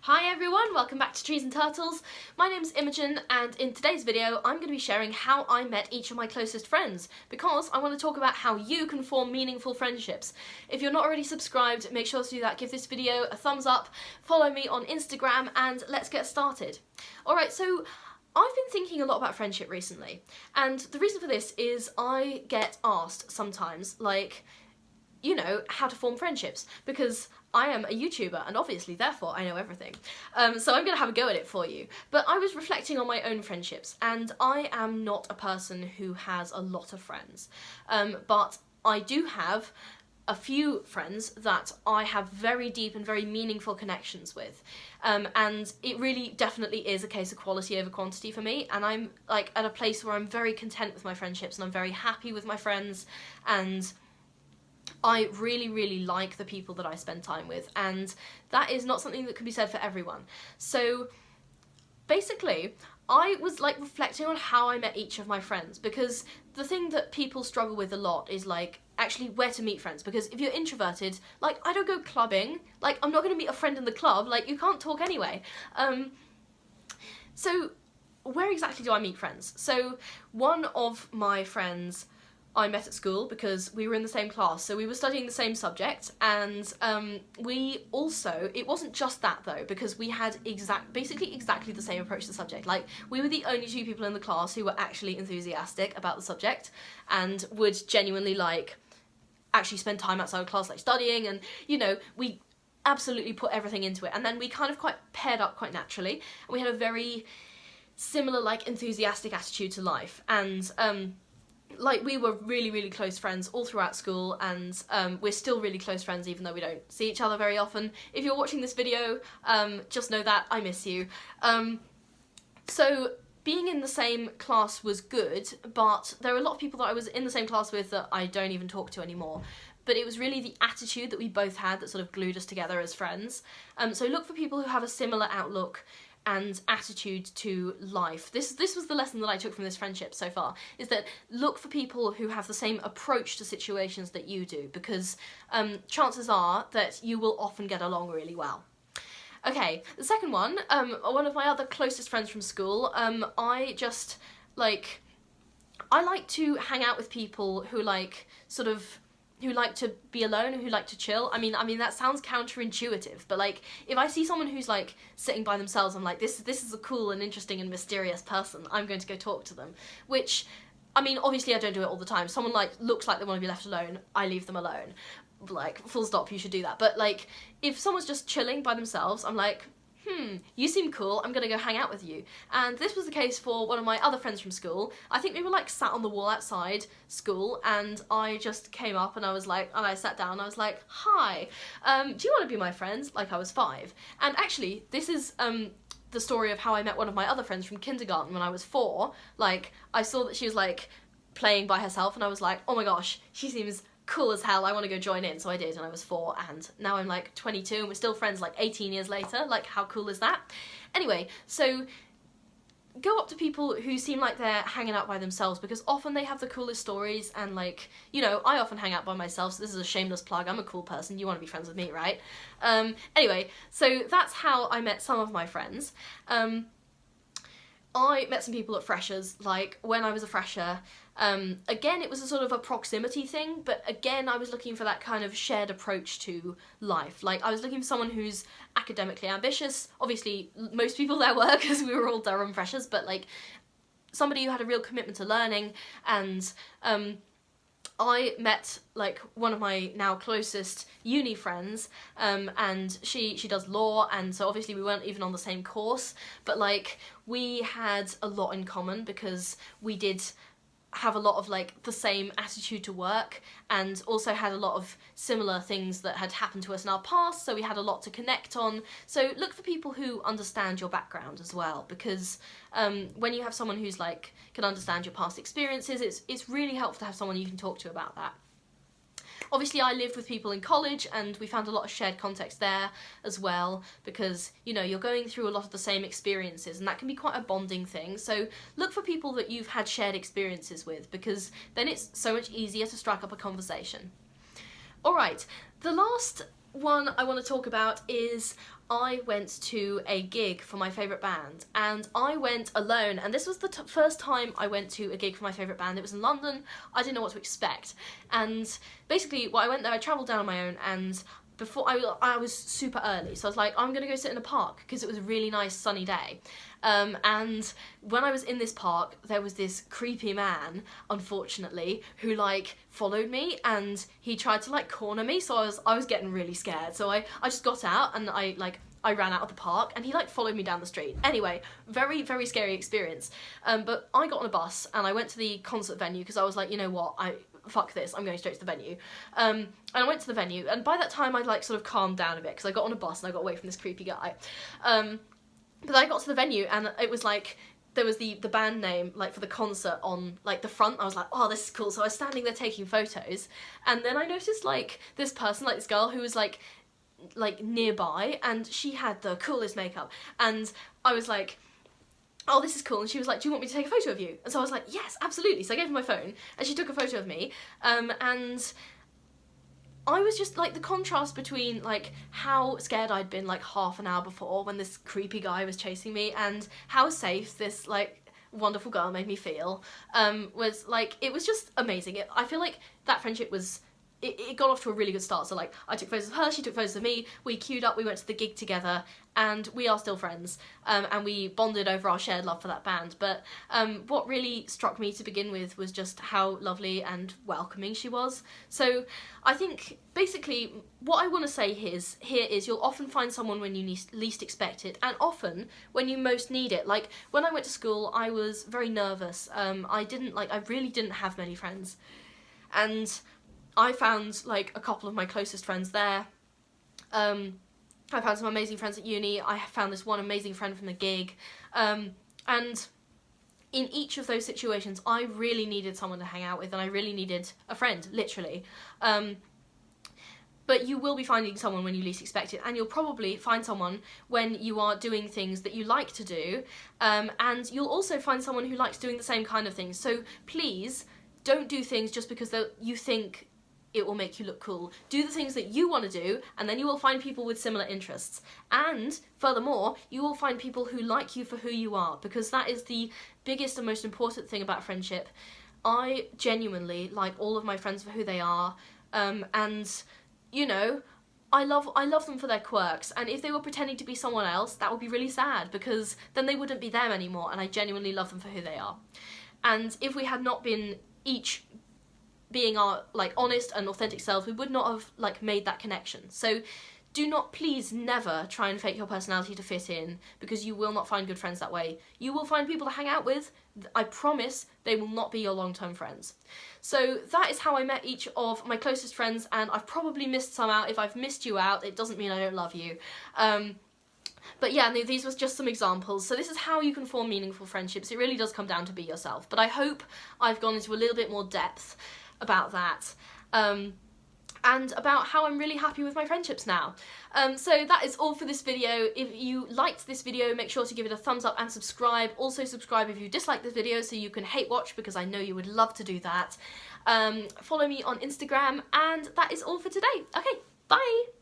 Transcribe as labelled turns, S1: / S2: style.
S1: Hi everyone, welcome back to Trees and Turtles. My name's Imogen and in today's video I'm going to be sharing how I met each of my closest friends because I want to talk about how you can form meaningful friendships. If you're not already subscribed, make sure to do that. Give this video a thumbs up, follow me on Instagram and let's get started. Alright, so I've been thinking a lot about friendship recently and the reason for this is I get asked sometimes, like, you know, how to form friendships because I am a YouTuber and obviously therefore I know everything. So I'm going to have a go at it for you. But I was reflecting on my own friendships and I am not a person who has a lot of friends. But I do have a few friends that I have very deep and very meaningful connections with. And it really definitely is a case of quality over quantity for me, and I'm like at a place where I'm very content with my friendships and I'm very happy with my friends, and I really like the people that I spend time with, and that is not something that can be said for everyone. So basically, I was like reflecting on how I met each of my friends, because the thing that people struggle with a lot is like actually where to meet friends, because if you're introverted, like I don't go clubbing, like I'm not going to meet a friend in the club, like you can't talk anyway. So where exactly do I meet friends? So one of my friends I met at school because we were in the same class, so we were studying the same subject, and we also, it wasn't just that though, because we had basically exactly the same approach to the subject. Like, we were the only two people in the class who were actually enthusiastic about the subject and would genuinely like actually spend time outside of class like studying, and you know, we absolutely put everything into it, and then we kind of quite paired up quite naturally, and we had a very similar like enthusiastic attitude to life, and like we were really close friends all throughout school, and we're still really close friends even though we don't see each other very often. If you're watching this video, just know that I miss you. So being in the same class was good, but there were a lot of people that I was in the same class with that I don't even talk to anymore. But it was really the attitude that we both had that sort of glued us together as friends. So look for people who have a similar outlook and attitude to life. This was the lesson that I took from this friendship so far, is that look for people who have the same approach to situations that you do, because chances are that you will often get along really well. Okay, the second one of my other closest friends from school, I like to hang out with people who like to be alone and who like to chill. I mean that sounds counterintuitive, but like if I see someone who's like sitting by themselves, I'm like, this is a cool and interesting and mysterious person, I'm going to go talk to them. Which, I mean, obviously I don't do it all the time. Someone like looks like they want to be left alone, I leave them alone. Like, full stop, you should do that. But like if someone's just chilling by themselves, I'm like, you seem cool, I'm gonna go hang out with you. And this was the case for one of my other friends from school. I think we were like sat on the wall outside school, and I just came up and I sat down and I was like, hi, do you want to be my friend? Like, I was 5. And actually, this is the story of how I met one of my other friends from kindergarten when I was 4. Like, I saw that she was like playing by herself and I was like, oh my gosh, she seems cool as hell, I want to go join in. So I did, and I was 4, and now I'm like 22 and we're still friends like 18 years later. Like, how cool is that? Anyway, so go up to people who seem like they're hanging out by themselves, because often they have the coolest stories, and like, you know, I often hang out by myself, so this is a shameless plug. I'm a cool person, you want to be friends with me, right? Anyway, so that's how I met some of my friends. I met some people at freshers, like when I was a fresher. Again, it was a sort of a proximity thing, but again, I was looking for that kind of shared approach to life. Like, I was looking for someone who's academically ambitious. Obviously, most people there were, because we were all Durham freshers, but like somebody who had a real commitment to learning. And I met like one of my now closest uni friends, and she does law, and so obviously we weren't even on the same course, but like we had a lot in common because we did have a lot of like the same attitude to work, and also had a lot of similar things that had happened to us in our past, so we had a lot to connect on. So look for people who understand your background as well, because when you have someone who's like can understand your past experiences, it's really helpful to have someone you can talk to about that. Obviously, I lived with people in college and we found a lot of shared context there as well, because, you know, you're going through a lot of the same experiences and that can be quite a bonding thing. So look for people that you've had shared experiences with, because then it's so much easier to strike up a conversation. Alright, the last one I want to talk about is I went to a gig for my favourite band, and I went alone, and this was the first time I went to a gig for my favourite band. It was in London. I didn't know what to expect, and basically I went there, I travelled down on my own, and before I was super early, so I was like, I'm gonna go sit in a park because it was a really nice sunny day. And when I was in this park, there was this creepy man, unfortunately, who like followed me, and he tried to like corner me, so I was getting really scared. So I just got out and I ran out of the park, and he like followed me down the street. Anyway, very, very scary experience. But I got on a bus and I went to the concert venue because I was like, you know what, fuck this, I'm going straight to the venue. And I went to the venue, and by that time I'd like sort of calmed down a bit because I got on a bus and I got away from this creepy guy. But I got to the venue, and it was like, there was the band name like for the concert on like the front. I was like, oh, this is cool. So I was standing there taking photos, and then I noticed like this person, like this girl who was like nearby, and she had the coolest makeup, and I was like, oh, this is cool. And she was like, do you want me to take a photo of you? And so I was like, yes, absolutely. So I gave her my phone, and she took a photo of me, and I was just like, the contrast between like how scared I'd been like half an hour before when this creepy guy was chasing me, and how safe this like wonderful girl made me feel, was like, it was just amazing. I feel like that friendship was, it got off to a really good start. So like, I took photos of her, she took photos of me, we queued up, we went to the gig together, and we are still friends, and we bonded over our shared love for that band. But what really struck me to begin with was just how lovely and welcoming she was. So I think basically what I want to say here is you'll often find someone when you least expect it, and often when you most need it. Like when I went to school, I was very nervous. I really didn't have many friends, and I found like a couple of my closest friends there. I found some amazing friends at uni. I found this one amazing friend from the gig. And in each of those situations, I really needed someone to hang out with, and I really needed a friend, literally. But you will be finding someone when you least expect it, and you'll probably find someone when you are doing things that you like to do, and you'll also find someone who likes doing the same kind of things. So please don't do things just because you think it will make you look cool. Do the things that you want to do, and then you will find people with similar interests. And furthermore, you will find people who like you for who you are, because that is the biggest and most important thing about friendship. I genuinely like all of my friends for who they are, and you know, I love them for their quirks, and if they were pretending to be someone else, that would be really sad, because then they wouldn't be them anymore, and I genuinely love them for who they are. And if we had not been each being our like honest and authentic selves, we would not have like made that connection. So do not, please never try and fake your personality to fit in, because you will not find good friends that way. You will find people to hang out with. I promise they will not be your long-term friends. So that is how I met each of my closest friends, and I've probably missed some out. If I've missed you out, it doesn't mean I don't love you. But yeah, no, these were just some examples. So this is how you can form meaningful friendships. It really does come down to be yourself. But I hope I've gone into a little bit more depth about that, and about how I'm really happy with my friendships now. So that is all for this video. If you liked this video, make sure to give it a thumbs up and subscribe. Also subscribe if you dislike this video, so you can hate watch, because I know you would love to do that. Follow me on Instagram, and that is all for today. Okay, bye!